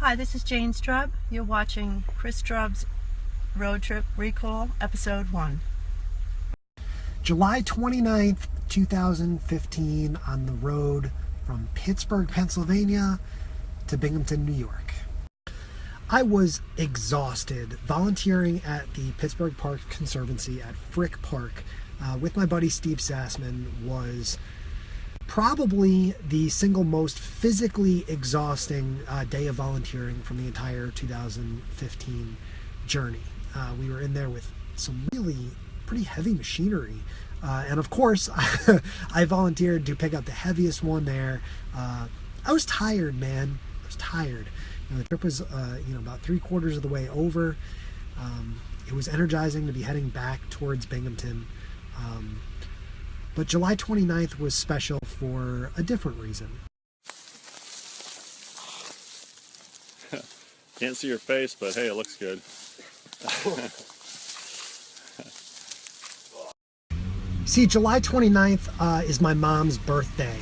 Hi, this is Jane Strub. You're watching Chris Strub's RoadTrip Recall, Episode 1. July 29th, 2015, on the road from Pittsburgh, Pennsylvania to Binghamton, New York. I was exhausted volunteering at the Pittsburgh Park Conservancy at Frick Park with my buddy Steve Sassman was probably the single most physically exhausting day of volunteering from the entire 2015 journey. We were in there with some really pretty heavy machinery. And of course, I volunteered to pick up the heaviest one there. I was tired, man. I was tired. The trip was about 3/4 of the way over. It was energizing to be heading back towards Binghamton. But July 29th was special for a different reason. Can't see your face, but hey, it looks good. See, July 29th is my mom's birthday,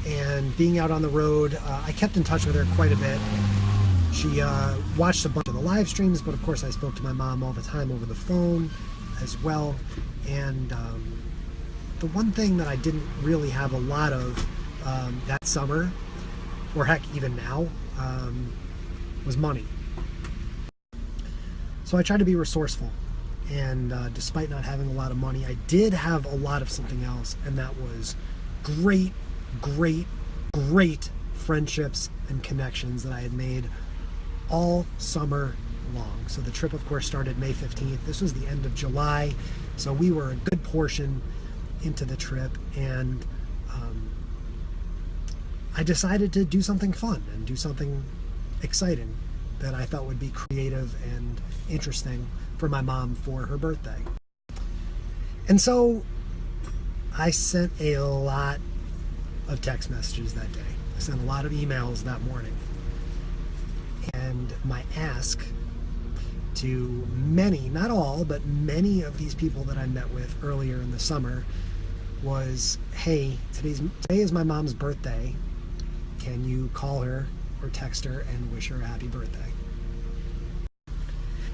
and being out on the road, I kept in touch with her quite a bit. She watched a bunch of the live streams, but of course I spoke to my mom all the time over the phone as well. And the one thing that I didn't really have a lot of that summer, or heck, even now, was money. So I tried to be resourceful. And despite not having a lot of money, I did have a lot of something else, and that was great friendships and connections that I had made all summer long. So the trip, of course, started May 15th. This was the end of July, so we were a good portion into the trip, and I decided to do something fun and do something exciting that I thought would be creative and interesting for my mom for her birthday. And so I sent a lot of text messages that day. I sent a lot of emails that morning. And my ask to many, not all, but many of these people that I met with earlier in the summer was, hey, today is my mom's birthday. Can you call her or text her and wish her a happy birthday?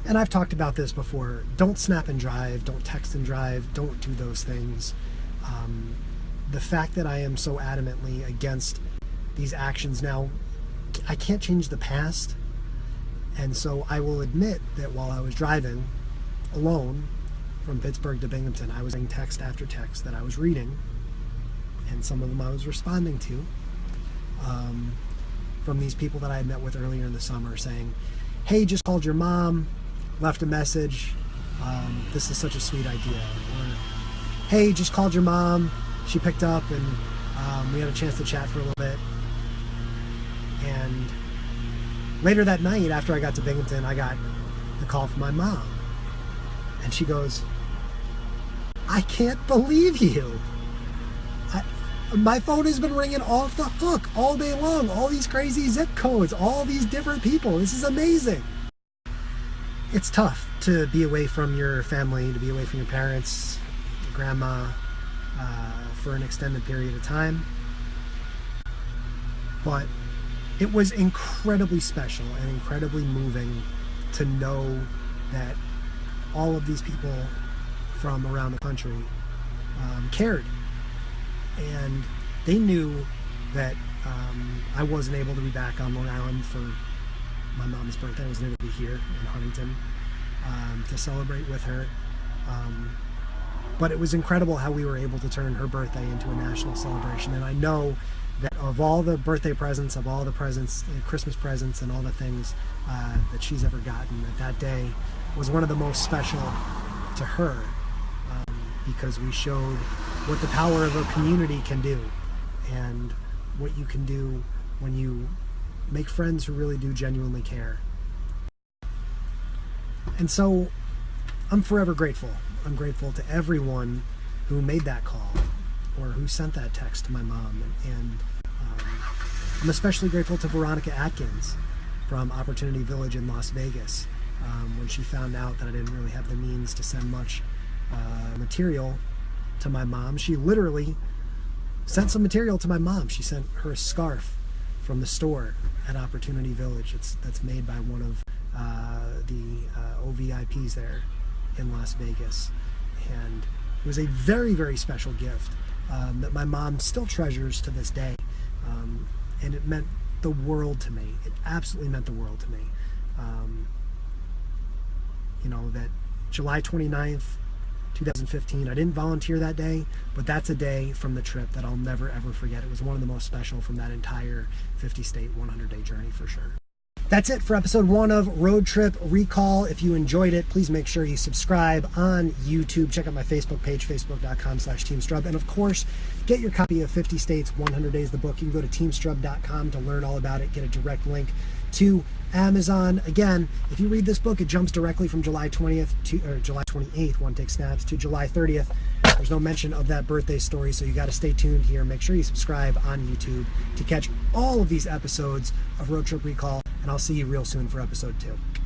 And I've talked about this before. Don't snap and drive. Don't text and drive. Don't do those things. The fact that I am so adamantly against these actions now, I can't change the past. And so I will admit that while I was driving alone from Pittsburgh to Binghamton, I was getting text after text that I was reading, and some of them I was responding to, from these people that I had met with earlier in the summer saying, hey, just called your mom, left a message, this is such a sweet idea. Or, hey, just called your mom, she picked up, and we had a chance to chat for a little bit. And later that night, after I got to Binghamton, I got the call from my mom. And she goes, I can't believe you. My phone has been ringing off the hook all day long. All these crazy zip codes, all these different people. This is amazing. It's tough to be away from your family, to be away from your parents, your grandma, for an extended period of time. But it was incredibly special and incredibly moving to know that all of these people from around the country cared. And they knew that I wasn't able to be back on Long Island for my mom's birthday. I was able to be here in Huntington to celebrate with her. But it was incredible how we were able to turn her birthday into a national celebration. And I know that of all the birthday presents, of all the presents, Christmas presents, and all the things that she's ever gotten, that day was one of the most special to her, because we showed what the power of a community can do, and what you can do when you make friends who really do genuinely care. And so I'm forever grateful. I'm grateful to everyone who made that call or who sent that text to my mom. And I'm especially grateful to Veronica Atkins from Opportunity Village in Las Vegas. When she found out that I didn't really have the means to send much material to my mom, she literally sent some material to my mom. She sent her a scarf from the store at Opportunity Village. That's made by one of the OVIPs there in Las Vegas. And it was a very, very special gift that my mom still treasures to this day. And it meant the world to me. It absolutely meant the world to me. You know, that July 29th, 2015, I didn't volunteer that day, but that's a day from the trip that I'll never ever forget. It was one of the most special from that entire 50-state, 100-day journey for sure. That's it for episode 1 of Road Trip Recall. If you enjoyed it, please make sure you subscribe on YouTube. Check out my Facebook page, facebook.com/Team Strub. And of course, get your copy of 50 States, 100 Days, the book. You can go to teamstrub.com to learn all about it, get a direct link to Amazon. Again, if you read this book, it jumps directly from July 20th to, or July 28th, one take snaps, to July 30th. There's no mention of that birthday story, so you got to stay tuned here. Make sure you subscribe on YouTube to catch all of these episodes of Road Trip Recall, and I'll see you real soon for episode 2.